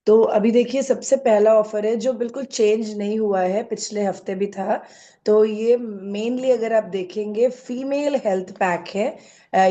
तो अभी देखिए सबसे पहला ऑफर है जो बिल्कुल चेंज नहीं हुआ है, पिछले हफ्ते भी था। तो ये मेनली अगर आप देखेंगे फीमेल हेल्थ पैक है।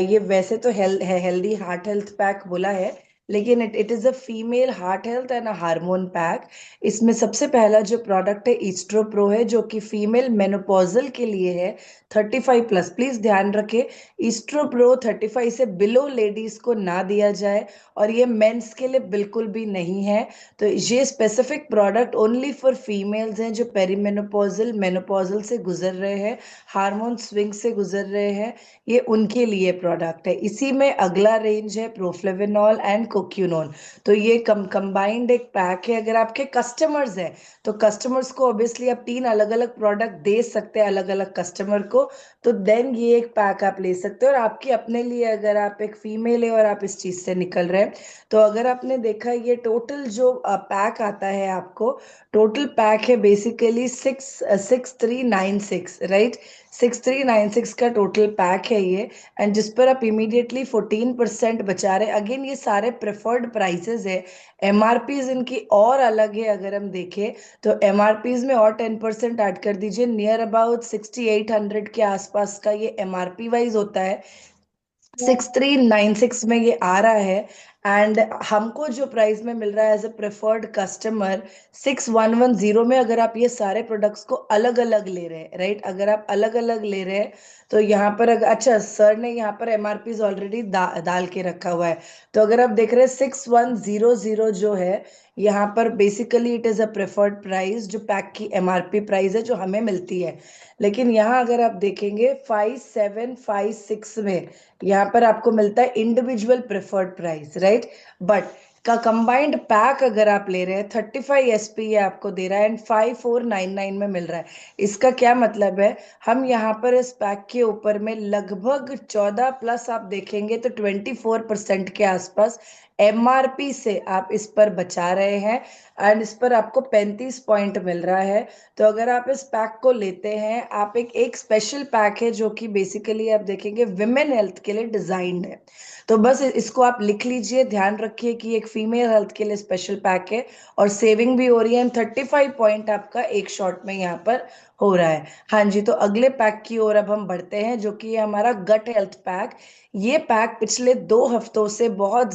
ये वैसे तो हेल्दी हार्ट हेल्थ पैक बोला है, लेकिन it is a female heart health and a hormone pack. इसमें सबसे पहला जो प्रोडक्ट है ईस्ट्रो प्रो है, जो कि फीमेल मेनोपॉजल के लिए है। 35+, प्लीज ध्यान रखें। ईस्ट्रो प्रो 35 से बिलो लेडीज को ना दिया जाए, और ये मेंस के लिए बिल्कुल भी नहीं है। तो ये specific product only for females हैं जो पेरीमेनोपॉजल मेनोपॉजल से गुजर रहे हैं, हार्मोन स्विंग से गुजर रहे हैं। ये उनके लिए प्रोडक्ट है। इसी में अगला रेंज है प्रोफ्लेविनॉल एंड कोक्यूनोन। तो ये कंबाइंड एक पैक है। अगर आपके कस्टमर्स हैं तो कस्टमर्स को ऑब्वियसली आप 3 अलग अलग प्रोडक्ट दे सकते हैं अलग अलग कस्टमर को। तो देन ये एक पैक आप ले सकते हो। और आपके अपने लिए, अगर आप एक फीमेल है और आप इस चीज से निकल रहे हैं, तो अगर आपने देखा ये टोटल जो पैक आता है आपको, टोटल पैक है बेसिकली 6396, राइट। 6396 का टोटल पैक है ये। एंड जिस पर आप इमीडिएटली 14% बचा रहे। अगेन ये सारे प्रेफर्ड प्राइसेस है। एमआरपीज इनकी और अलग है। अगर हम देखें तो एमआरपीज में और 10% ऐड कर दीजिए, नियर अबाउट 6800 के आसपास का ये एमआरपी वाइज होता है। 6396 में ये आ रहा है। एंड हमको जो प्राइस में मिल रहा है एज अ प्रेफर्ड कस्टमर 6110 में, अगर आप ये सारे प्रोडक्ट्स को अलग अलग ले रहे हैं, राइट। अगर आप अलग अलग ले रहे हैं तो यहाँ पर अच्छा सर ने यहाँ पर एमआरपी ऑलरेडी डाल के रखा हुआ है। तो अगर आप देख रहे हैं 6100 जो है, यहाँ पर basically it is a preferred price, जो पैक की एमआरपी प्राइस है जो हमें मिलती है। लेकिन यहाँ अगर आप देखेंगे 5756 में, यहाँ पर आपको मिलता है individual preferred price, right. But का कंबाइंड पैक अगर आप ले रहे हैं 35 SP ये आपको दे रहा है, एंड 5499 में मिल रहा है। इसका क्या मतलब है? हम यहाँ पर इस पैक के ऊपर में लगभग 14+ आप देखेंगे तो 24% के आसपास एमआरपी से आप इस पर बचा रहे हैं। एंड इस पर आपको 35 पॉइंट मिल रहा है। तो अगर आप इस पैक को लेते हैं, आप एक स्पेशल पैक है जो कि बेसिकली आप देखेंगे विमेन हेल्थ के लिए डिजाइंड है। तो बस इसको आप लिख लीजिए, ध्यान रखिए कि एक फीमेल हेल्थ के लिए स्पेशल पैक है। और सेविंग भी हो रही है। 35 पॉइंट आपका एक शॉट में यहाँ पर हो रहा है। हाँ जी, तो अगले पैक की ओर अब हम बढ़ते हैं, जो कि है हमारा गट हेल्थ पैक। ये पैक पिछले 2 हफ्तों से बहुत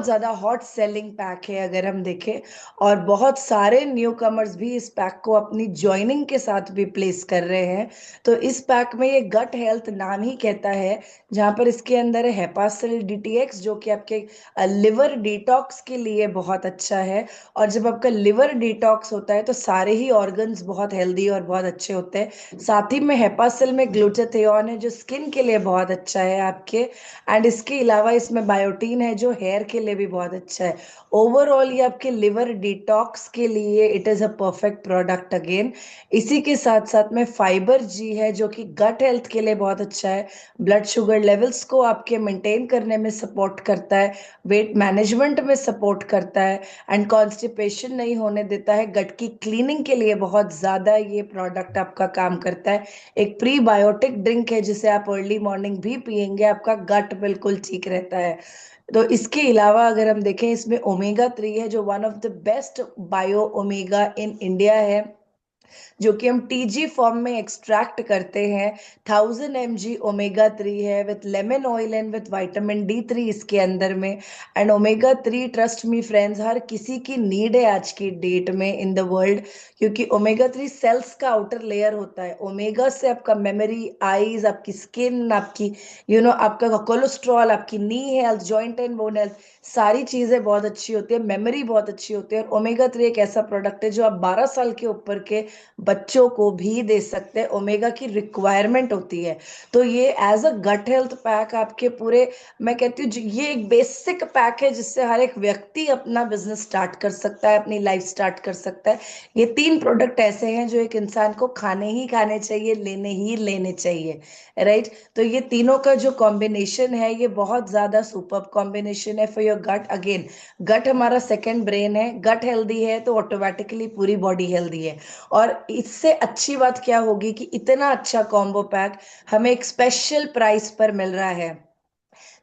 ज्यादा हॉट सेलिंग पैक है अगर हम देखें। और बहुत सारे न्यू कमर्स भी इस पैक को अपनी ज्वाइनिंग के साथ भी प्लेस कर रहे हैं। तो इस पैक में ये गट हेल्थ नाम ही कहता है, जहां पर इसके अंदर है हेपासिल डीटीएक्स, जो कि आपके लिवर डिटॉक्स के लिए बहुत अच्छा है। और जब आपका लिवर डिटॉक्स होता है तो सारे ही ऑर्गन्स बहुत हेल्दी और बहुत अच्छे होते हैं। साथ ही में हेपासिल में ग्लूटाथियोन है जो स्किन के लिए बहुत अच्छा है आपके। एंड इसके अलावा इसमें बायोटीन है जो हेयर के लिए भी बहुत अच्छा है। ओवरऑल ये आपके लिवर डिटॉक्स के लिए it is a perfect product again. इसी के साथ साथ में फाइबर जी है जो कि गट हेल्थ के लिए बहुत अच्छा है। ब्लड शुगर लेवल्स को आपके मेंटेन करने में सपोर्ट करता है, वेट मैनेजमेंट में सपोर्ट करता है, एंड कॉन्स्टिपेशन नहीं होने देता है। गट की क्लीनिंग के लिए बहुत ज्यादा ये प्रोडक्ट आपका काम करता है। एक प्रीबायोटिक ड्रिंक है जिसे आप अर्ली मॉर्निंग भी पियेंगे, आपका गट बिल्कुल ठीक रहता है। तो इसके अलावा अगर हम देखें, इसमें ओमेगा 3 है जो one of the best bio omega in India है, जो कि हम टीजी फॉर्म में एक्सट्रैक्ट करते हैं। 1000 mg ओमेगा 3 है with lemon oil and with vitamin D3 इसके अंदर में। And omega 3, trust me friends, हर किसी की नीड है आज की डेट में इन द वर्ल्ड। क्योंकि ओमेगा 3 सेल्स का आउटर लेयर होता है। ओमेगा से आपका मेमोरी, आईज, आपकी स्किन, आपकी आपका कोलेस्ट्रॉल, आपकी knee health, joint and bone health, सारी चीजें बहुत अच्छी होती है। मेमोरी बहुत अच्छी होती है। और ओमेगा 3 एक ऐसा प्रोडक्ट है जो आप 12 साल के ऊपर के बच्चों को भी दे सकते हैं। ओमेगा की रिक्वायरमेंट होती है। तो ये as a gut health pack आपके पूरे, मैं कहती हूँ ये एक बेसिक पैक है जिससे हर एक व्यक्ति अपना बिजनेस स्टार्ट कर सकता है, अपनी लाइफ स्टार्ट कर सकता है। ये 3 प्रोडक्ट ऐसे हैं जो एक इंसान को खाने ही खाने चाहिए, लेने ही लेने चाहिए, राइट। तो ये तीनों का जो कॉम्बिनेशन है ये बहुत ज्यादा सुपर कॉम्बिनेशन है फॉर योर गट। अगेन, गट हमारा सेकंड ब्रेन है। गट हेल्दी है तो ऑटोमेटिकली पूरी बॉडी हेल्दी है। और इससे अच्छी बात क्या होगी कि इतना अच्छा कॉम्बो पैक हमें एक स्पेशल प्राइस पर मिल रहा है।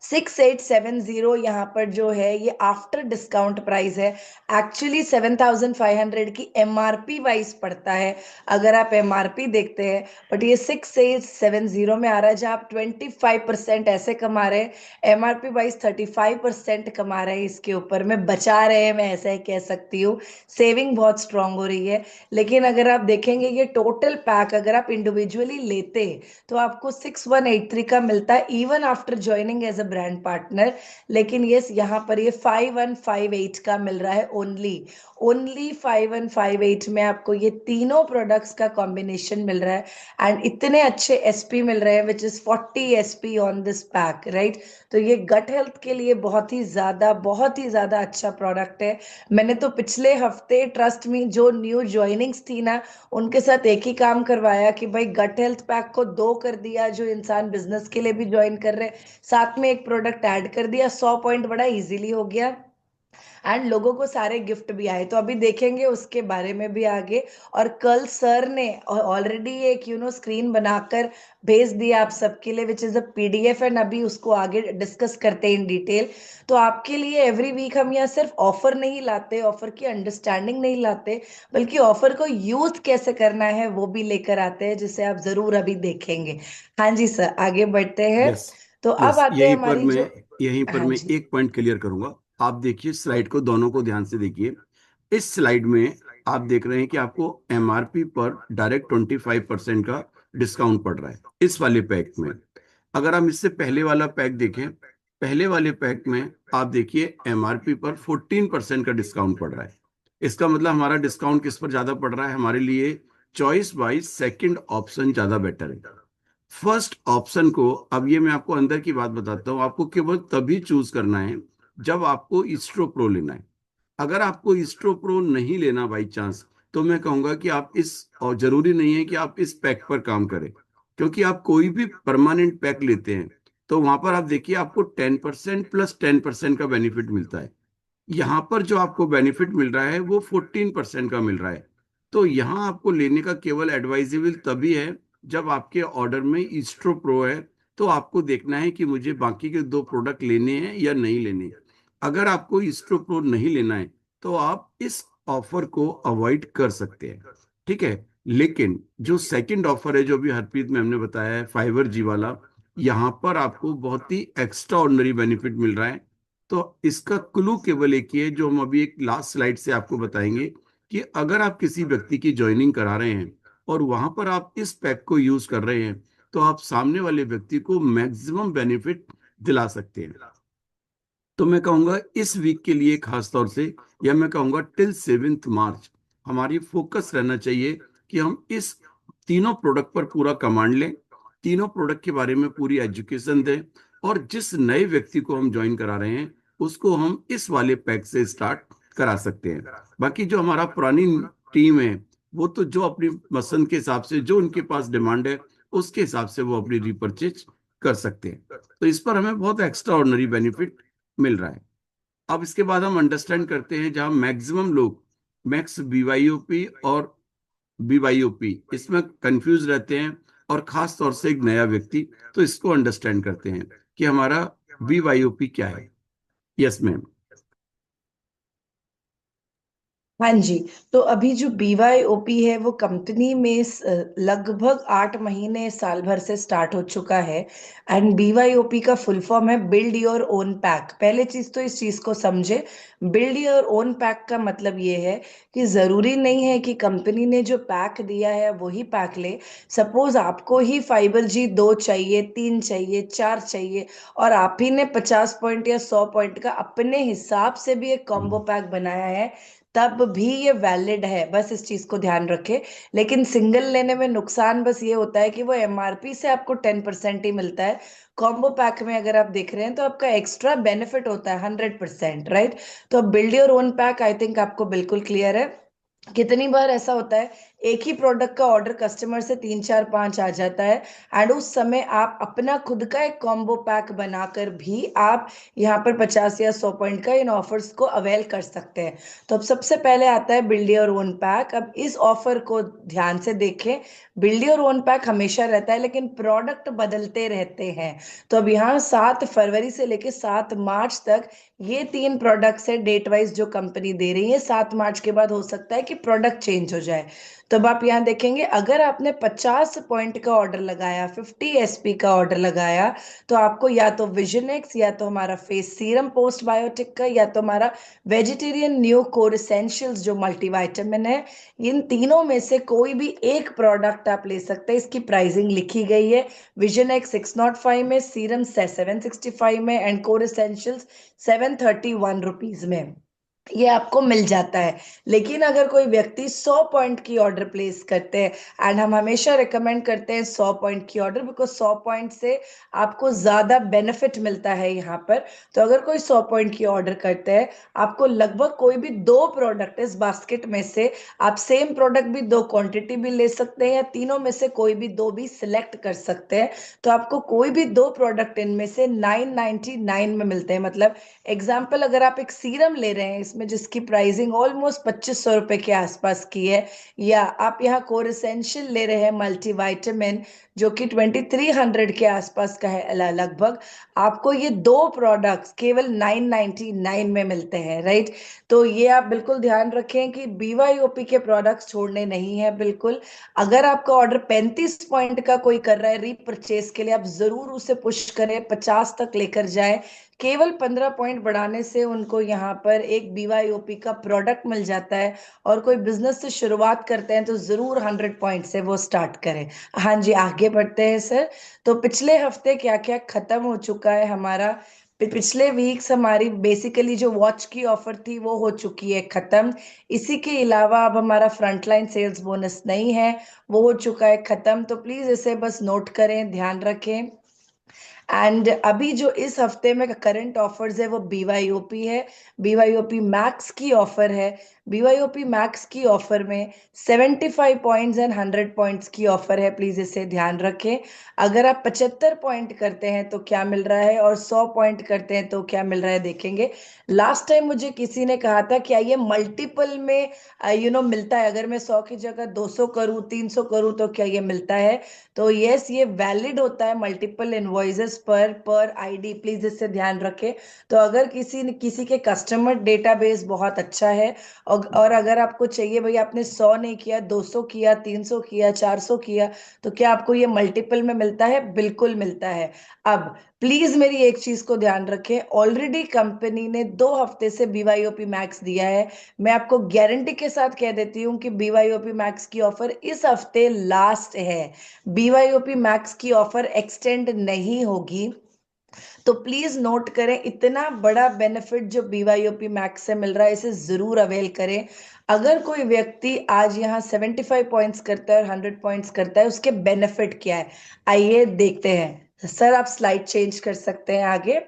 6870 यहाँ पर जो है ये आफ्टर डिस्काउंट प्राइस है। एक्चुअली 7500 की एमआरपी वाइज पड़ता है अगर आप एमआरपी देखते हैं, बट ये 6870 में आ रहा है, जहाँ आप 25% ऐसे कमा रहे हैं, एमआरपी वाइज 35% कमा रहे हैं, इसके ऊपर में बचा रहे हैं, मैं ऐसा ही कह सकती हूँ। सेविंग बहुत स्ट्रांग हो रही है। लेकिन अगर आप देखेंगे ये टोटल पैक अगर आप इंडिविजुअली लेते तो आपको 6183 का मिलता है even after joining as a brand partner. लेकिन ये यहाँ पर ये 5158 का मिल रहा है ओनली। ओनली 5158 में आपको ये तीनों प्रोडक्ट्स का कॉम्बिनेशन मिल रहा है। एंड इतने अच्छे एसपी मिल रहे हैं which is 40 SP on this pack, right. तो ये गट हेल्थ के लिए बहुत ही ज्यादा अच्छा प्रोडक्ट है। मैंने तो पिछले हफ्ते ट्रस्ट में जो न्यू ज्वाइनिंग्स थी ना, उनके साथ एक ही काम करवाया कि भाई गट हेल्थ पैक को 2 कर दिया, जो इंसान बिजनेस के लिए भी ज्वाइन कर रहे, साथ में एक प्रोडक्ट ऐड कर दिया, 100 पॉइंट बड़ा इजीली हो गया। एंड लोगों को सारे गिफ्ट भी आए, तो अभी देखेंगे उसके बारे में भी आगे। और कल सर ने ऑलरेडी एक स्क्रीन बनाकर भेज दिया आप सबके लिए which is a PDF, and अभी उसको आगे डिस्कस करते हैं इन डिटेल। तो आपके लिए एवरी वीक हम यहाँ सिर्फ ऑफर नहीं लाते, ऑफर की अंडरस्टैंडिंग नहीं लाते, बल्कि ऑफर को यूज कैसे करना है वो भी लेकर आते हैं, जिसे आप जरूर अभी देखेंगे। हाँ जी सर, आगे बढ़ते हैं। यस। तो अब यस, आते हैं हमारी जो। यहीं पर हाँ मैं जी। एक पॉइंट क्लियर करूंगा। आप देखिए स्लाइड को, दोनों को ध्यान से देखिए। इस स्लाइड में आप देख रहे हैं कि आपको एमआरपी पर डायरेक्ट 25% का डिस्काउंट पड़ रहा है इस वाले पैक में। अगर हम इससे पहले वाला पैक देखें, पहले वाले पैक में आप देखिए एमआरपी पर 14% का डिस्काउंट पड़ रहा है। इसका मतलब हमारा डिस्काउंट किस पर ज्यादा पड़ रहा है? हमारे लिए चॉइस वाइज सेकंड ऑप्शन ज्यादा बेटर है। फर्स्ट ऑप्शन को, अब ये मैं आपको अंदर की बात बताता हूँ, आपको केवल तभी चूज करना है जब आपको ईस्ट्रो प्रो लेना है। अगर आपको ईस्ट्रो प्रो नहीं लेना बाई चांस, तो मैं कहूंगा कि आप इस, और जरूरी नहीं है कि आप इस पैक पर काम करें, क्योंकि आप कोई भी परमानेंट पैक लेते हैं तो वहां पर आप देखिए आपको 10% प्लस 10% का बेनिफिट मिलता है। यहाँ पर जो आपको बेनिफिट मिल रहा है वो 14% का मिल रहा है। तो यहाँ आपको लेने का केवल एडवाइजेबल तभी है जब आपके ऑर्डर में ईस्ट्रो प्रो है। तो आपको देखना है कि मुझे बाकी के 2 प्रोडक्ट लेने हैं या नहीं लेने। अगर आपको ईस्ट्रो प्रो नहीं लेना है तो आप इस ऑफर को अवॉइड कर सकते हैं, ठीक है। लेकिन जो सेकंड ऑफर है, जो भी हरप्रीत मैम ने बताया है, फाइबर जी वाला, यहाँ पर आपको बहुत ही एक्स्ट्रा ऑर्डिनरी बेनिफिट मिल रहा है। तो इसका क्लू केवल एक ही है, जो हम अभी एक लास्ट स्लाइड से आपको बताएंगे, कि अगर आप किसी व्यक्ति की ज्वाइनिंग करा रहे हैं और वहां पर आप इस पैक को यूज कर रहे हैं, तो आप सामने वाले व्यक्ति को मैक्सिमम बेनिफिट दिला सकते हैं। तो मैं कहूंगा इस वीक के लिए खास तौर से, या मैं कहूंगा टिल 7 मार्च, हमारी फोकस रहना चाहिए कि हम इस तीनों प्रोडक्ट पर पूरा कमांड लें, तीनों प्रोडक्ट के बारे में पूरी एजुकेशन दें, और जिस नए व्यक्ति को हम ज्वाइन करा रहे हैं उसको हम इस वाले पैक से स्टार्ट करा सकते हैं। बाकी जो हमारा पुरानी टीम है, वो तो जो अपनी पसंद के हिसाब से, जो उनके पास डिमांड है उसके हिसाब से वो अपनी रिपर्चेज कर सकते हैं। तो इस पर हमें बहुत एक्स्ट्रा ऑर्डिनरी बेनिफिट मिल रहा है। अब इसके बाद हम अंडरस्टैंड करते हैं, जहां मैक्सिमम लोग मैक्स बीवाईओपी और बीवाईओपी इसमें कंफ्यूज रहते हैं, और खास तौर से एक नया व्यक्ति, तो इसको अंडरस्टैंड करते हैं कि हमारा बीवाईओपी क्या है। Yes ma'am. हाँ जी। तो अभी जो BYOP है वो कंपनी में लगभग 8 महीने साल भर से स्टार्ट हो चुका है। एंड BYOP का फुल फॉर्म है बिल्ड योर ओन पैक। पहले चीज तो इस चीज को समझे। बिल्ड योर ओन पैक का मतलब ये है कि जरूरी नहीं है कि कंपनी ने जो पैक दिया है वही पैक ले। सपोज आपको ही फाइबर जी 2 चाहिए, 3 चाहिए, 4 चाहिए, और आप ही ने 50 पॉइंट या 100 पॉइंट का अपने हिसाब से भी एक कॉम्बो पैक बनाया है, तब भी ये वैलिड है, बस इस चीज को ध्यान रखे। लेकिन सिंगल लेने में नुकसान बस ये होता है कि वो एमआरपी से आपको 10% ही मिलता है। कॉम्बो पैक में अगर आप देख रहे हैं तो आपका एक्स्ट्रा बेनिफिट होता है 100%, राइट। तो build your own pack I think आपको बिल्कुल क्लियर है। कितनी बार ऐसा होता है एक ही प्रोडक्ट का ऑर्डर कस्टमर से 3 4 5 आ जाता है, एंड उस समय आप अपना खुद का एक कॉम्बो पैक बनाकर भी आप यहाँ पर 50 या 100 पॉइंट का इन ऑफर्स को अवेल कर सकते हैं। तो अब सबसे पहले आता है बिल्ड योर ओन पैक। अब इस ऑफर को ध्यान से देखें। बिल्ड योर ओन पैक हमेशा रहता है, लेकिन प्रोडक्ट बदलते रहते हैं। तो अब यहाँ 7 फरवरी से लेके 7 मार्च तक ये 3 प्रोडक्ट्स है डेट वाइज जो कंपनी दे रही है। 7 मार्च के बाद हो सकता है कि प्रोडक्ट चेंज हो जाए। तो अब आप यहाँ देखेंगे, अगर आपने 50 पॉइंट का ऑर्डर लगाया, 50 SP का ऑर्डर लगाया, तो आपको या तो विजन एक्स, या तो हमारा फेस सीरम पोस्ट बायोटिक का, या तो हमारा वेजिटेरियन न्यू कोर एसेंशियल्स जो मल्टीविटामिन है, इन तीनों में से कोई भी एक प्रोडक्ट आप ले सकते हैं। इसकी प्राइसिंग लिखी गई है, विजन एक्स 605 में, सीरम 765 में, एंड कोर एसेंशियल्स 731 रुपीज में ये आपको मिल जाता है। लेकिन अगर कोई व्यक्ति 100 पॉइंट की ऑर्डर प्लेस करते हैं, एंड हम हमेशा रिकमेंड करते हैं 100 पॉइंट की ऑर्डर, बिकॉज 100 पॉइंट से आपको ज्यादा बेनिफिट मिलता है यहाँ पर। तो अगर कोई 100 पॉइंट की ऑर्डर करते हैं, आपको लगभग कोई भी 2 प्रोडक्ट इस बास्केट में से, आप सेम प्रोडक्ट भी 2 क्वांटिटी भी ले सकते हैं, या तीनों में से कोई भी 2 भी सिलेक्ट कर सकते हैं। तो आपको कोई भी 2 प्रोडक्ट इनमें से 999 में मिलते हैं। मतलब एग्जाम्पल, अगर आप एक सीरम ले रहे हैं इसमें जिसकी प्राइसिंग ऑलमोस्ट 2500 रुपए के आसपास की है, या आप यहाँ कोर एसेंशियल ले रहे हैं मल्टीविटामिन जो कि 2300 के आसपास का है लगभग, आपको ये 2 प्रोडक्ट्स केवल 999 में मिलते हैं, राइट। तो ये आप बिल्कुल ध्यान रखें कि BYOP के प्रोडक्ट्स छोड़ने नहीं है बिल्कुल। अगर आपका ऑर्डर 35 पॉइंट का कोई कर रहा है रीपरचेज के लिए, आप जरूर उसे पुश करें, 50 तक लेकर जाए। केवल 15 पॉइंट बढ़ाने से उनको यहाँ पर एक BYOP का प्रोडक्ट मिल जाता है। और कोई बिजनेस से शुरुआत करते हैं तो जरूर 100 पॉइंट से वो स्टार्ट करें। हाँ जी, आगे बढ़ते हैं सर। तो पिछले हफ्ते क्या क्या खत्म हो चुका है हमारा। पिछले वीक्स हमारी बेसिकली जो वॉच की ऑफर थी वो हो चुकी है खत्म। इसी के अलावा अब हमारा फ्रंटलाइन सेल्स बोनस नहीं है, वो हो चुका है खत्म। तो प्लीज इसे बस नोट करें, ध्यान रखें। एंड अभी जो इस हफ्ते में करंट ऑफर्स है वो BYOP है। BYOP मैक्स की ऑफर है। BYOP मैक्स की ऑफर में 75 पॉइंट्स एंड 100 पॉइंट्स की ऑफर है, प्लीज इसे ध्यान रखें। अगर आप 75 पॉइंट करते हैं तो क्या मिल रहा है, और 100 पॉइंट करते हैं तो क्या मिल रहा है, देखेंगे। लास्ट टाइम मुझे किसी ने कहा था क्या ये मल्टीपल में मिलता है, अगर मैं 100 की जगह 200 करूं, 300 करूं तो क्या ये मिलता है। तो यस, ये वैलिड होता है मल्टीपल इनवॉइसेस पर आईडी, प्लीज इससे ध्यान रखें। तो अगर किसी के कस्टमर डेटाबेस बहुत अच्छा है, और अगर आपको चाहिए भाई आपने 100 नहीं किया, 200 किया, 300 किया, 400 किया, तो क्या आपको ये मल्टीपल में मिलता है? बिल्कुल मिलता है। अब प्लीज मेरी एक चीज को ध्यान रखें, ऑलरेडी कंपनी ने 2 हफ्ते से BYOP मैक्स दिया है। मैं आपको गारंटी के साथ कह देती हूँ कि BYOP मैक्स की ऑफर इस हफ्ते लास्ट है। BYOP मैक्स की ऑफर एक्सटेंड नहीं होगी। तो प्लीज नोट करें, इतना बड़ा बेनिफिट जो BYOP मैक्स से मिल रहा है, इसे जरूर अवेल करें। अगर कोई व्यक्ति आज यहाँ 75 पॉइंट्स करता है और 100 पॉइंट्स करता है, उसके बेनिफिट क्या है, आइए देखते हैं। सर आप स्लाइड चेंज कर सकते हैं आगे।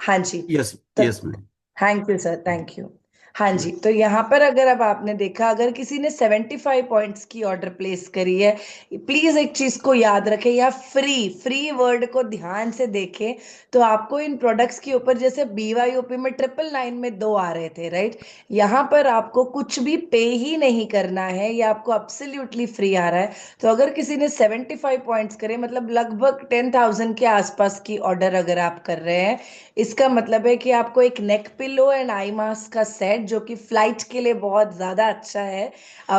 हाँ जी। यस तो yes ma'am. Thank you sir, thank you. हाँ जी, तो यहाँ पर अगर अब आपने देखा, अगर किसी ने 75 पॉइंट्स की ऑर्डर प्लेस करी है, प्लीज एक चीज को याद रखें, या फ्री फ्री वर्ड को ध्यान से देखें। तो आपको इन प्रोडक्ट्स के ऊपर, जैसे BYOP में 999 में 2 आ रहे थे, राइट, यहाँ पर आपको कुछ भी पे ही नहीं करना है, या आपको अब्सोल्युटली फ्री आ रहा है। तो अगर किसी ने 75 पॉइंट्स करे, मतलब लगभग 10,000 के आसपास की ऑर्डर अगर आप कर रहे हैं, इसका मतलब है कि आपको एक neck pillow and eye mask का सेट, जो कि फ्लाइट के लिए बहुत ज्यादा अच्छा है,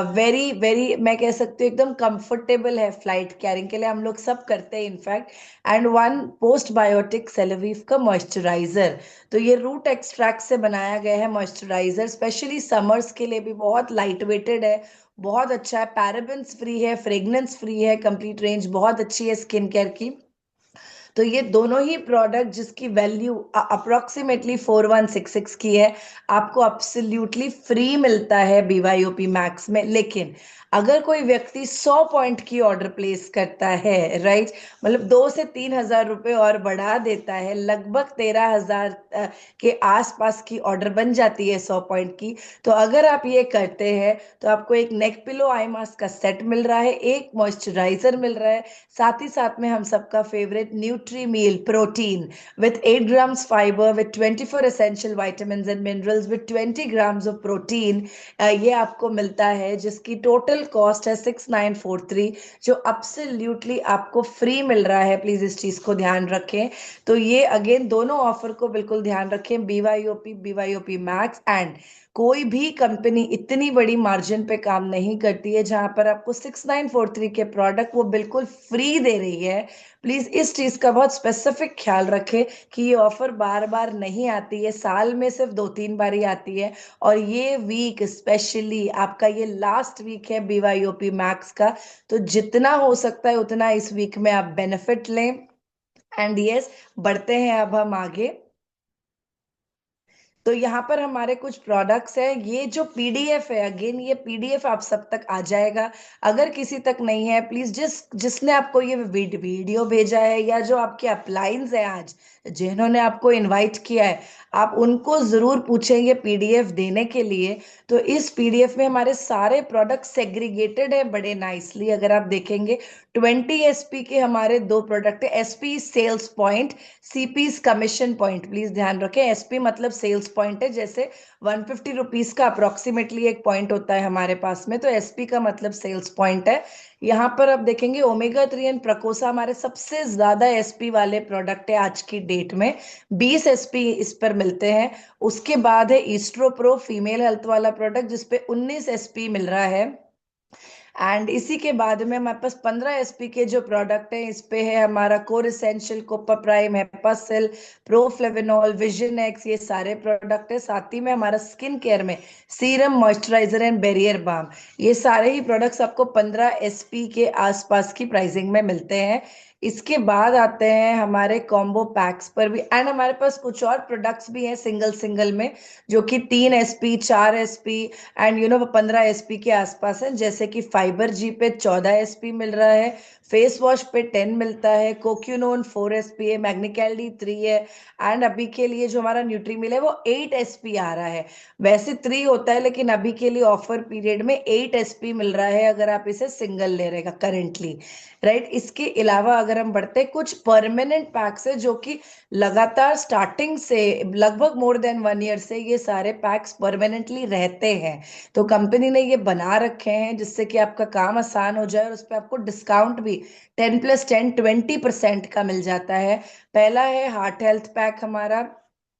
वेरी वेरी मैं कह सकती हूँ एकदम कंफर्टेबल है फ्लाइट कैरिंग के लिए, हम लोग सब करते हैं in fact. And one postbiotic सेलोवीव का मॉइस्चराइजर। तो ये रूट एक्सट्रैक्ट से बनाया गया है मॉइस्चराइजर, स्पेशली समर्स के लिए भी बहुत लाइट वेटेड है, बहुत अच्छा है, पैराबेन्स फ्री है, फ्रेग्रेंस फ्री है, कंप्लीट रेंज बहुत अच्छी है स्किन केयर की। तो ये दोनों ही प्रोडक्ट जिसकी वैल्यू अप्रोक्सीमेटली 4166 की है, आपको अब्सोल्युटली फ्री मिलता है BYOP मैक्स में। लेकिन अगर कोई व्यक्ति 100 पॉइंट की ऑर्डर प्लेस करता है, राइट, मतलब 2 से 3 हजार रुपए और बढ़ा देता है, लगभग 13 हजार के आसपास की ऑर्डर बन जाती है 100 पॉइंट की। तो अगर आप ये करते हैं तो आपको एक नेक पिलो आई मास्क का सेट मिल रहा है, एक मॉइस्चराइजर मिल रहा है, साथ ही साथ में हम सबका favourite nutri meal protein with 8 grams fiber, with 24 essential vitamins and minerals, with 20 grams of protein, ये आपको मिलता है, जिसकी टोटल कॉस्ट है 6943, जो अब्सोल्युटली आपको फ्री मिल रहा है। प्लीज इस चीज को ध्यान रखें। तो ये अगेन दोनों ऑफर को बिल्कुल ध्यान रखें, BYOP मैक्स एंड कोई भी कंपनी इतनी बड़ी मार्जिन पे काम नहीं करती है जहां पर आपको 6943 के प्रोडक्ट वो बिल्कुल फ्री दे रही है। प्लीज इस चीज का बहुत स्पेसिफिक ख्याल रखें कि ये ऑफर बार बार नहीं आती है, साल में सिर्फ 2-3 बार ही आती है। और ये वीक स्पेशली आपका ये लास्ट वीक है BYOP मैक्स का, तो जितना हो सकता है उतना इस वीक में आप बेनिफिट लें। एंड यस, बढ़ते हैं अब हम आगे। तो यहाँ पर हमारे कुछ प्रोडक्ट्स हैं। ये जो PDF है, अगेन ये PDF आप सब तक आ जाएगा। अगर किसी तक नहीं है, प्लीज जिसने आपको ये वीडियो भेजा है या जो आपके अप्लायंस है आज, जिन्होंने आपको इनवाइट किया है, आप उनको जरूर पूछेंगे PDF देने के लिए। तो इस PDF में हमारे सारे प्रोडक्ट सेग्रीगेटेड है बड़े नाइसली। अगर आप देखेंगे 20 SP के हमारे 2 प्रोडक्ट है। SP sales point, CP commission point. Please ध्यान रखें, SP मतलब सेल्स पॉइंट है, जैसे 150 रुपीज का अप्रोक्सीमेटली एक पॉइंट होता है हमारे पास में, तो SP का मतलब सेल्स पॉइंट है। यहाँ पर आप देखेंगे Omega 3 एंड प्रकोसा हमारे सबसे ज्यादा SP वाले प्रोडक्ट है आज की डेट में, 20 SP इस पर मिलते हैं। उसके बाद है ईस्ट्रो प्रो फीमेल हेल्थ वाला प्रोडक्ट, जिसपे 19 SP मिल रहा है। एंड इसी के बाद में हमारे पास 15 SP के जो प्रोडक्ट है, इस पे है हमारा core essential, Copa prime, Hepasil, Proflavinol, vision X, ये सारे प्रोडक्ट है। साथ ही में हमारा स्किन केयर में serum, moisturiser and barrier balm, ये सारे ही प्रोडक्ट्स आपको 15 SP के आसपास की प्राइसिंग में मिलते हैं। इसके बाद आते हैं हमारे कॉम्बो पैक्स पर भी, एंड हमारे पास कुछ और प्रोडक्ट्स भी हैं सिंगल सिंगल में, जो कि 3 SP, 4 SP एंड 15 SP के आसपास है। जैसे कि फाइबर जी पे 14 SP मिल रहा है, फेस वॉश पे 10 मिलता है, कोक्यूनोन 4 SP है, मैग्नीकैल्डी 3 है, एंड अभी के लिए जो हमारा न्यूट्रीमिल है वो 8 SP आ रहा है। वैसे 3 होता है, लेकिन अभी के लिए ऑफर पीरियड में 8 SP मिल रहा है अगर आप इसे सिंगल ले रहेगा करेंटली, राइट। इसके अलावा अगर हम बढ़ते हैं, कुछ परमानेंट पैक्स है जो कि लगातार स्टार्टिंग से लगभग मोर देन 1 ईयर से ये सारे पैक्स परमानेंटली रहते हैं। तो कंपनी ने ये बना रखे हैं जिससे कि आपका काम आसान हो जाए, और उस पर आपको डिस्काउंट भी 10+10 20% का मिल जाता है। पहला है हार्ट हेल्थ पैक हमारा,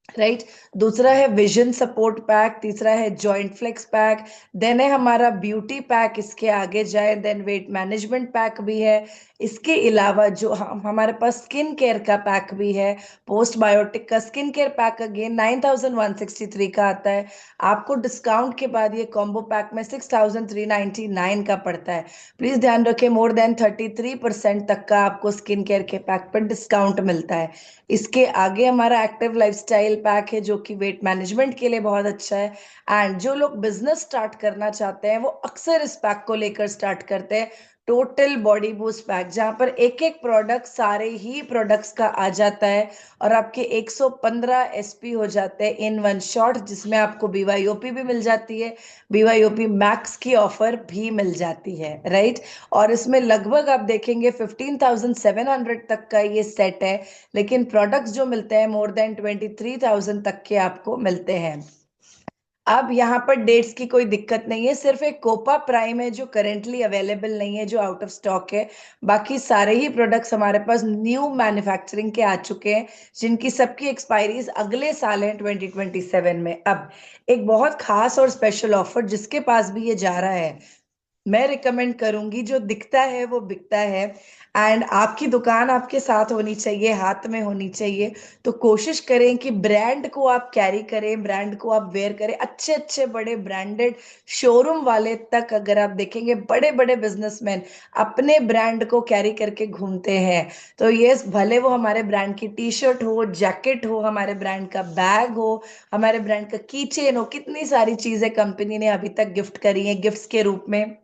राइट, दूसरा है विजन सपोर्ट पैक, तीसरा है जॉइंट फ्लेक्स पैक, देन है हमारा ब्यूटी पैक, इसके आगे जाए देन वेट मैनेजमेंट पैक भी है। इसके अलावा जो हमारे पास स्किन केयर का पैक भी है, पोस्ट बायोटिक का स्किन केयर पैक अगेन 9163 का आता है। आपको डिस्काउंट के बाद ये कॉम्बो पैक में 6399 का पड़ता है। प्लीज ध्यान रखें, मोर देन 33% तक का आपको स्किन केयर के पैक पर डिस्काउंट मिलता है। इसके आगे हमारा एक्टिव लाइफस्टाइल पैक है, जो कि वेट मैनेजमेंट के लिए बहुत अच्छा है। एंड जो लोग बिजनेस स्टार्ट करना चाहते हैं वो अक्सर इस पैक को लेकर स्टार्ट करते हैं, टोटल बॉडी बूस्ट पैक, जहां पर एक एक प्रोडक्ट सारे ही प्रोडक्ट्स का आ जाता है, और आपके 115 SP हो जाते हैं इन वन शॉट, जिसमें आपको BYOP भी मिल जाती है, BYOP मैक्स की ऑफर भी मिल जाती है, राइट। और इसमें लगभग आप देखेंगे 15,700 तक का ये सेट है, लेकिन प्रोडक्ट्स जो मिलते हैं मोर देन 23,000 तक के आपको मिलते हैं। अब यहाँ पर डेट्स की कोई दिक्कत नहीं है, सिर्फ एक कोपा प्राइम है जो करेंटली अवेलेबल नहीं है, जो आउट ऑफ स्टॉक है। बाकी सारे ही प्रोडक्ट्स हमारे पास न्यू मैन्युफैक्चरिंग के आ चुके हैं, जिनकी सबकी एक्सपायरीज अगले साल है 2027 में। अब एक बहुत खास और स्पेशल ऑफर जिसके पास भी ये जा रहा है, मैं रिकमेंड करूंगी, जो दिखता है वो बिकता है। एंड आपकी दुकान आपके साथ होनी चाहिए, हाथ में होनी चाहिए। तो कोशिश करें कि ब्रांड को आप कैरी करें, ब्रांड को आप वेयर करें। अच्छे अच्छे बड़े ब्रांडेड शोरूम वाले तक अगर आप देखेंगे, बड़े बड़े बिजनेसमैन अपने ब्रांड को कैरी करके घूमते हैं। तो ये भले वो हमारे ब्रांड की टी शर्ट हो, जैकेट हो, हमारे ब्रांड का बैग हो, हमारे ब्रांड का की चेन हो, कितनी सारी चीजें कंपनी ने अभी तक गिफ्ट करी हैं गिफ्ट्स के रूप में।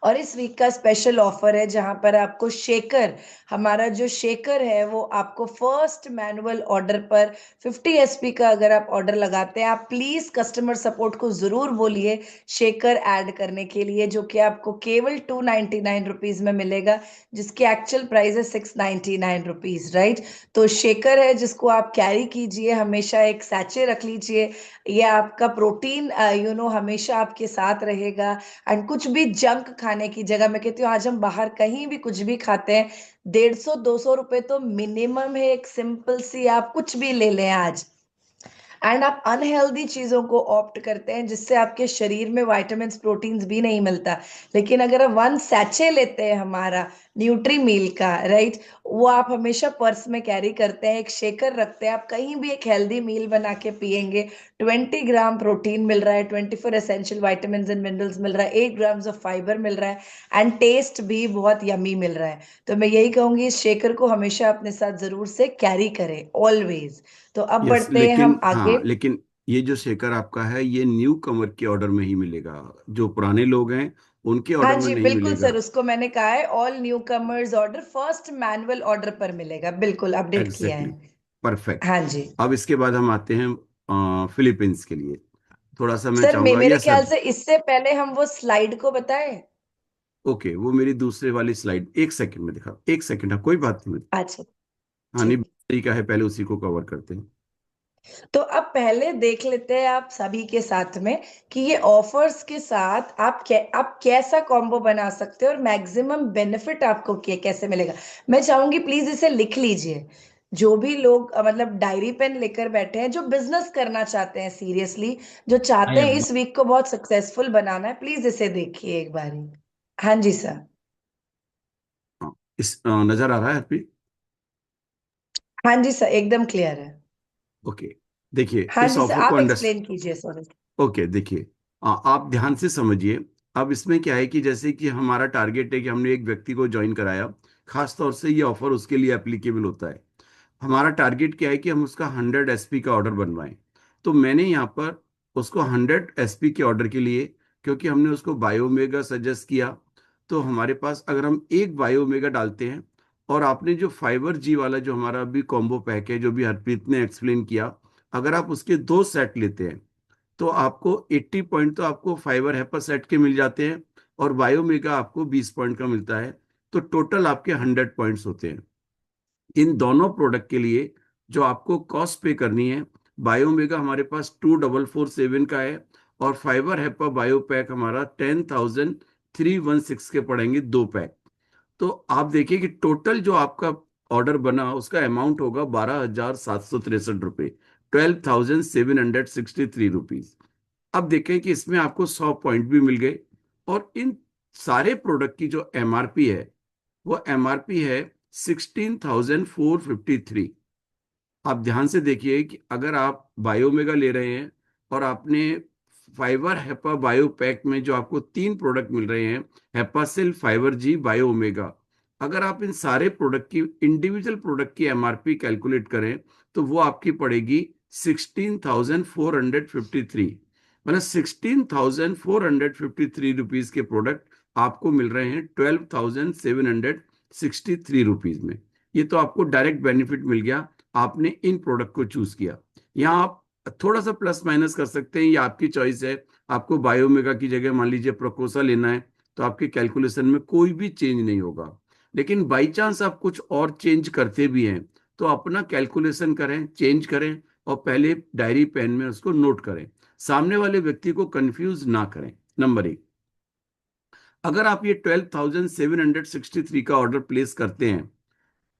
और इस वीक का स्पेशल ऑफर है जहां पर आपको शेकर, हमारा जो शेकर है वो आपको फर्स्ट मैनुअल ऑर्डर पर 50 एसपी का अगर आप ऑर्डर लगाते हैं, आप प्लीज कस्टमर सपोर्ट को जरूर बोलिए शेकर ऐड करने के लिए, जो कि आपको केवल 299 रुपीज में मिलेगा, जिसकी एक्चुअल प्राइस है 699 रुपीज, राइट। तो शेकर है जिसको आप कैरी कीजिए, हमेशा एक सैचे रख लीजिए। ये आपका प्रोटीन हमेशा आपके साथ रहेगा। एंड कुछ भी जंक खाने की जगह, मैं कहती हूँ आज हम बाहर कहीं भी कुछ भी खाते हैं, 150-200 रुपए तो मिनिमम है। एक सिंपल सी आप कुछ भी ले लें आज, एंड आप अनहेल्दी चीजों को ऑप्ट करते हैं जिससे आपके शरीर में विटामिन्स प्रोटीन्स भी नहीं मिलता। लेकिन अगर आप वन सैचे लेते हैं हमारा न्यूट्री मील का, राइट, वो आप हमेशा पर्स में कैरी करते हैं, एक शेकर रखते हैं, आप कहीं भी एक हेल्दी मील बना के पियेंगे। 20 ग्राम प्रोटीन मिल रहा है, 24 एसेंशियल वाइटामिन एंड मिनरल्स मिल रहा है, 8 ग्राम्स ऑफ फाइबर मिल रहा है, एंड टेस्ट भी बहुत यमी मिल रहा है। तो मैं यही कहूंगी इस शेकर को हमेशा अपने साथ जरूर से कैरी करें, ऑलवेज। तो अब यस, बढ़ते हैं लेकिन हम आगे। हाँ, लेकिन ये जो शेकर आपका है ये न्यू कमर के ऑर्डर में ही मिलेगा। जो पुराने लोग हैं उनके हाँ ऑर्डर में जी नहीं बिल्कुल मिलेगा। सर, उसको मैंने कहा है all new commerce order first manual order पर मिलेगा, बिल्कुल अपडेट किया एग्जैक्टली, है। परफेक्ट। हाँ जी। अब इसके बाद हम आते हैं फिलीपींस के लिए। थोड़ा सा मैं सर चाहूंगा, मेरे यस ख्याल सर। से इससे पहले हम वो स्लाइड को बताएं। ओके, वो मेरी दूसरे वाली स्लाइड, एक सेकंड में दिखा, एक सेकंड है, कोई बात नहीं। अच्छा, हाँ नहीं, ठीक। तरीका है, पहले उसी को कवर करते हैं। तो अब पहले देख लेते हैं आप सभी के साथ में कि ये ऑफर्स के साथ आप कैसा कॉम्बो बना सकते हो और मैक्सिमम बेनिफिट आपको कैसे मिलेगा। मैं चाहूंगी प्लीज इसे लिख लीजिए। जो भी लोग मतलब डायरी पेन लेकर बैठे हैं, जो बिजनेस करना चाहते हैं सीरियसली, जो चाहते हैं इस वीक को बहुत सक्सेसफुल बनाना है, प्लीज इसे देखिए एक बारी। हाँ जी सर। हाँ, इस नजर आ रहा है आपकी? हाँ जी सर, एकदम क्लियर है। ओके, देखिए हाँ इस जी सर, ऑफर को आप अंडरस्ट एक्सप्लेन कीजिए सर। ओके, देखिए, आप ध्यान से समझिए। अब इसमें क्या है कि जैसे कि हमारा टारगेट है कि हमने एक व्यक्ति को ज्वाइन कराया, खास तौर से ये ऑफर उसके लिए एप्लीकेबल होता है। हमारा टारगेट क्या है कि हम उसका 100 एसपी का ऑर्डर बनवाएं। तो मैंने यहाँ पर उसको 100 एसपी के ऑर्डर के लिए, क्योंकि हमने उसको बायोमेगा सजेस्ट किया, तो हमारे पास अगर हम एक बायोमेगा डालते हैं, और आपने जो फाइबर जी वाला जो हमारा अभी कॉम्बो पैक है, जो भी हरप्रीत ने एक्सप्लेन किया, अगर आप उसके 2 सेट लेते हैं तो आपको 80 पॉइंट तो आपको फाइबर हैपर सेट के मिल जाते हैं, और बायोमेगा आपको 20 पॉइंट का मिलता है। तो टोटल आपके 100 पॉइंट्स होते हैं। इन दोनों प्रोडक्ट के लिए जो आपको कॉस्ट पे करनी है, बायोमेगा हमारे पास 2447 का है, और फाइबर हैपर बायो पैक हमारा 10,316 के पड़ेंगे 2 पैक। तो आप देखिए कि टोटल जो आपका ऑर्डर बना उसका अमाउंट होगा 12,763 रुपये, 12,763 रुपीज। अब देखें कि इसमें आपको 100 पॉइंट भी मिल गए, और इन सारे प्रोडक्ट की जो एमआरपी है वो एमआरपी है 16,453। आप ध्यान से देखिए कि अगर आप बायोमेगा ले रहे हैं, और आपने फाइबर हेपा बायो पैक में जो आपको 3 प्रोडक्ट मिल रहे हैं, हेपासिल, फाइबर जी, बायो ओमेगा, अगर आप इन सारे प्रोडक्ट की इंडिविजुअल प्रोडक्ट की एमआरपी कैलकुलेट करें तो वो आपकी पड़ेगी 16,453। मतलब 16,453 रुपीज के प्रोडक्ट आपको मिल रहे हैं 12,763 रुपीज में। ये तो आपको डायरेक्ट बेनिफिट मिल गया, आपने इन प्रोडक्ट को चूज किया। यहाँ आप थोड़ा सा प्लस माइनस कर सकते हैं, ये आपकी चॉइस है। आपको बायोमेगा की जगह मान लीजिए प्रोकोसा लेना है, तो आपके कैलकुलेशन में कोई भी चेंज नहीं होगा। लेकिन बाई चांस आप कुछ और चेंज करते भी हैं, तो अपना कैलकुलेशन करें, चेंज करें, और पहले डायरी पेन में उसको नोट करें, सामने वाले व्यक्ति को कंफ्यूज ना करें। नंबर 1, अगर आप ये 12,763 का ऑर्डर प्लेस करते हैं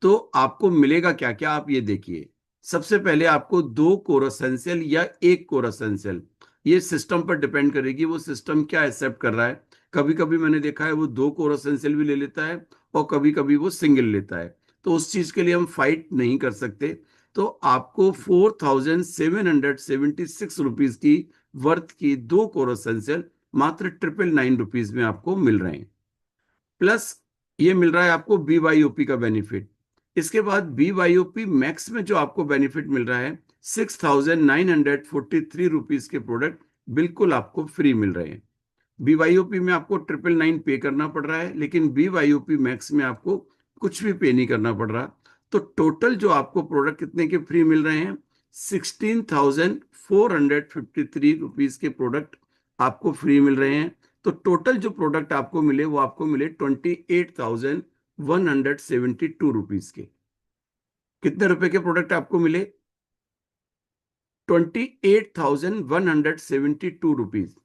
तो आपको मिलेगा क्या क्या, आप ये देखिए। सबसे पहले आपको 2 कोर एसेंशियल या 1 कोर एसेंशियल, ये सिस्टम पर डिपेंड करेगी, वो सिस्टम क्या एक्सेप्ट कर रहा है। कभी कभी मैंने देखा है वो 2 कोर एसेंशियल भी ले लेता है, और कभी कभी वो सिंगल लेता है। तो उस चीज के लिए हम फाइट नहीं कर सकते। तो आपको 4776 रुपीज की वर्थ की दो कोर एसेंशियल मात्र 999 रुपीज में आपको मिल रहे हैं। प्लस ये मिल रहा है आपको BYOP का बेनिफिट। इसके बाद BYOP मैक्स में जो आपको बेनिफिट मिल रहा है, 6943 रुपीज के प्रोडक्ट बिल्कुल आपको फ्री मिल रहे हैं। BYOP में आपको 999 पे करना पड़ रहा है, लेकिन BYOP मैक्स में आपको कुछ भी पे नहीं करना पड़ रहा। तो टोटल जो आपको प्रोडक्ट कितने के फ्री मिल रहे हैं, 16,453 रुपीज के प्रोडक्ट आपको फ्री मिल रहे हैं। तो टोटल जो प्रोडक्ट आपको मिले वो आपको मिले 28,172 रुपीज के। कितने रुपए के प्रोडक्ट आपको मिले? 28,172 रुपीज।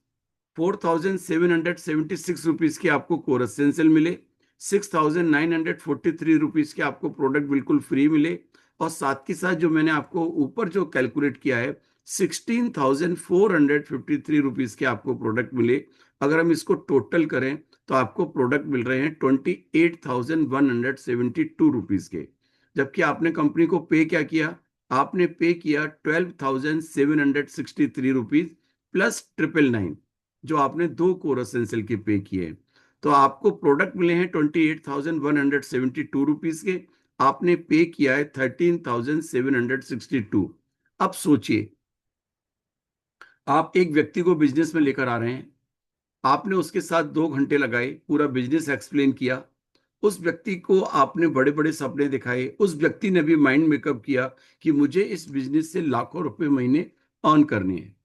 4,776 रुपीज के आपको कोर एसेंशियल मिले, 6,943 रुपीज के आपको प्रोडक्ट बिल्कुल फ्री मिले, और साथ के साथ जो मैंने आपको ऊपर जो कैलकुलेट किया है, 16,453 रुपीज के आपको प्रोडक्ट मिले। अगर हम इसको टोटल करें तो आपको प्रोडक्ट मिल रहे हैं 28,172 रुपीज के। जबकि आपने कंपनी को पे क्या किया? आपने पे किया 12,763 रुपीज प्लस 999, जो आपने दो कोर एसेंशियल के पे किए। तो आपको प्रोडक्ट मिले हैं 28,172 रुपीज के, आपने पे किया है 13,762। अब सोचिए, आप एक व्यक्ति को बिजनेस में लेकर आ रहे हैं, आपने उसके साथ 2 घंटे लगाए, पूरा बिजनेस एक्सप्लेन किया, उस व्यक्ति को आपने बड़े बड़े सपने दिखाए, उस व्यक्ति ने भी माइंड मेकअप किया कि मुझे इस बिजनेस से लाखों रुपए महीने अर्न करने हैं।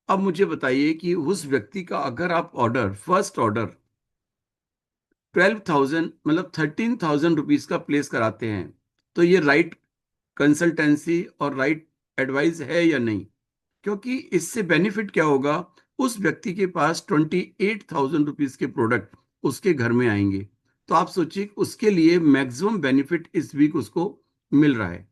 अब मुझे बताइए कि उस व्यक्ति का अगर आप ऑर्डर, फर्स्ट ऑर्डर 12,000 मतलब 13,000 रुपीज का प्लेस कराते हैं, तो ये राइट कंसल्टेंसी और राइट एडवाइस है या नहीं? क्योंकि इससे बेनिफिट क्या होगा, उस व्यक्ति के पास 28,000 रुपीज के प्रोडक्ट उसके घर में आएंगे। तो आप सोचिए, उसके लिए मैक्सिमम बेनिफिट इस वीक उसको मिल रहा है।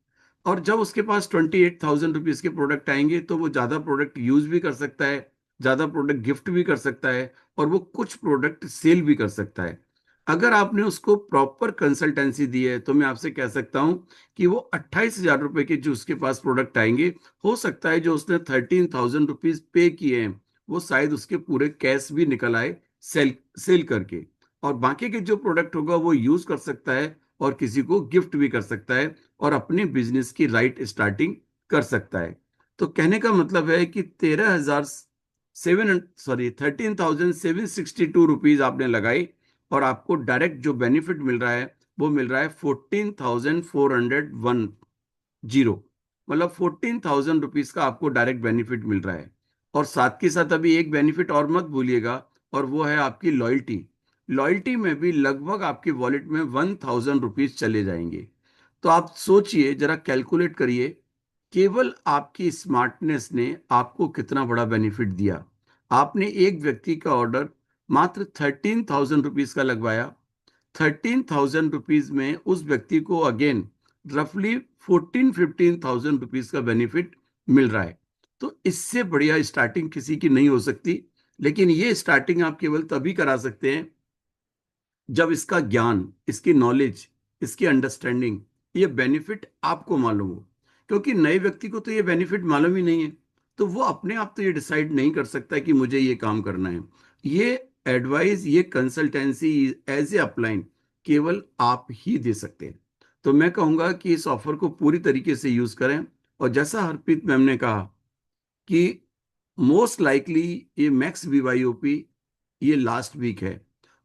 और जब उसके पास 28,000 रुपीज के प्रोडक्ट आएंगे तो वो ज्यादा प्रोडक्ट यूज भी कर सकता है, ज्यादा प्रोडक्ट गिफ्ट भी कर सकता है, और वो कुछ प्रोडक्ट सेल भी कर सकता है। अगर आपने उसको प्रॉपर कंसल्टेंसी दी है तो मैं आपसे कह सकता हूं कि वो 28,000 रुपए के जो उसके पास प्रोडक्ट आएंगे, हो सकता है जो उसने 13,000 रुपीज पे किए हैं वो शायद उसके पूरे कैश भी निकल आए सेल सेल करके, और बाकी के जो प्रोडक्ट होगा वो यूज कर सकता है और किसी को गिफ्ट भी कर सकता है और अपने बिजनेस की राइट स्टार्टिंग कर सकता है। तो कहने का मतलब है कि 13,762 रुपीज आपने लगाई, और आपको डायरेक्ट जो बेनिफिट मिल रहा है वो मिल रहा है 14,401, मतलब 14,000 रुपीज का आपको डायरेक्ट बेनिफिट मिल रहा है। और साथ के साथ अभी एक बेनिफिट और मत भूलिएगा, और वो है आपकी लॉयल्टी। लॉयल्टी में भी लगभग आपके वॉलेट में 1,000 रुपीज चले जाएंगे। तो आप सोचिए, जरा कैलकुलेट करिए, केवल आपकी स्मार्टनेस ने आपको कितना बड़ा बेनिफिट दिया। आपने एक व्यक्ति का ऑर्डर मात्र 13,000 रुपीज का लगवाया, 13,000 रुपीज में उस व्यक्ति को अगेन रफली 14-15,000 रुपीज का बेनिफिट मिल रहा है। तो इससे बढ़िया स्टार्टिंग किसी की नहीं हो सकती। लेकिन ये स्टार्टिंग आप केवल तभी करा सकते हैं जब इसका ज्ञान, इसकी नॉलेज, इसकी अंडरस्टैंडिंग, ये बेनिफिट आपको मालूम हो। क्योंकि नए व्यक्ति को तो ये बेनिफिट मालूम ही नहीं है, तो वो अपने आप तो ये डिसाइड नहीं कर सकता कि मुझे ये काम करना है। ये एडवाइस, ये कंसल्टेंसी एज ए अपलाइन केवल आप ही दे सकते हैं। तो मैं कहूंगा कि इस ऑफर को पूरी तरीके से यूज करें। और जैसा हरप्रीत मैम ने कहा कि मोस्ट लाइकली ये मैक्स BYOP ये लास्ट वीक है,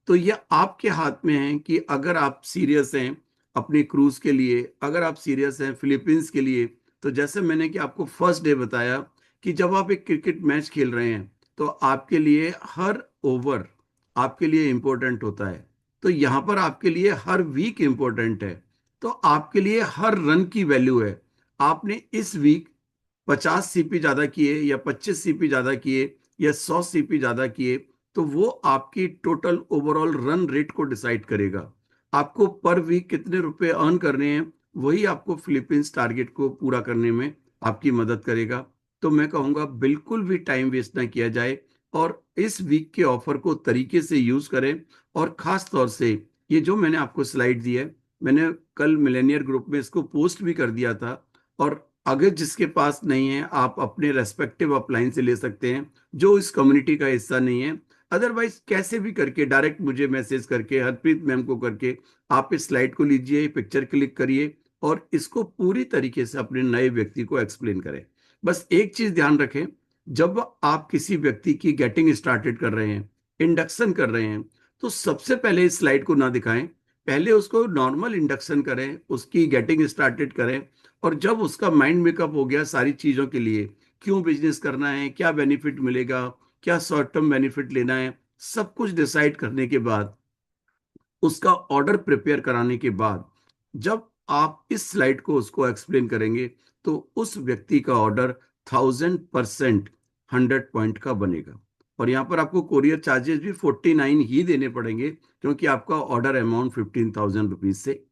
तो ये आपके हाथ में है कि अगर आप सीरियस हैं अपनी क्रूज के लिए, अगर आप सीरियस हैं फिलीपींस के लिए, तो जैसे मैंने कि आपको फर्स्ट डे बताया कि जब आप एक क्रिकेट मैच खेल रहे हैं तो आपके लिए हर ओवर आपके लिए इंपॉर्टेंट होता है। तो यहाँ पर आपके लिए हर वीक इंपॉर्टेंट है, तो आपके लिए हर रन की वैल्यू है। आपने इस वीक 50 CP ज्यादा किए या 25 CP ज्यादा किए या 100 CP ज्यादा किए, तो वो आपकी टोटल ओवरऑल रन रेट को डिसाइड करेगा। आपको पर वीक कितने रुपए अर्न करने हैं, वही आपको फिलीपींस टारगेट को पूरा करने में आपकी मदद करेगा। तो मैं कहूंगा बिल्कुल भी टाइम वेस्ट ना किया जाए और इस वीक के ऑफर को तरीके से यूज करें, और खास तौर से ये जो मैंने आपको स्लाइड दी है, मैंने कल मिलेनियर ग्रुप में इसको पोस्ट भी कर दिया था। और अगर जिसके पास नहीं है, आप अपने रेस्पेक्टिव अपलाइन से ले सकते हैं जो इस कम्युनिटी का हिस्सा नहीं है। अदरवाइज कैसे भी करके डायरेक्ट मुझे मैसेज करके, हरप्रीत मैम को करके, आप इस स्लाइड को लीजिए, पिक्चर क्लिक करिए और इसको पूरी तरीके से अपने नए व्यक्ति को एक्सप्लेन करें। बस एक चीज ध्यान रखें, जब आप किसी व्यक्ति की गेटिंग स्टार्टेड कर रहे हैं, इंडक्शन कर रहे हैं, तो सबसे पहले इस स्लाइड को ना दिखाएं। पहले उसको नॉर्मल इंडक्शन करें, उसकी गेटिंग स्टार्टेड करें। और जब उसका माइंड मेकअप हो गया सारी चीजों के लिए, क्यों बिजनेस करना है, क्या बेनिफिट मिलेगा, क्या शॉर्ट टर्म बेनिफिट लेना है, सब कुछ डिसाइड करने के बाद, उसका ऑर्डर प्रिपेयर कराने के बाद, जब आप इस स्लाइड को उसको एक्सप्लेन करेंगे, तो उस व्यक्ति का ऑर्डर 1000% 100 पॉइंट का बनेगा। और यहाँ पर आपको कोरियर चार्जेस भी 49 ही देने पड़ेंगे, क्योंकि आपका ऑर्डर अमाउंट 15,000 रुपीज से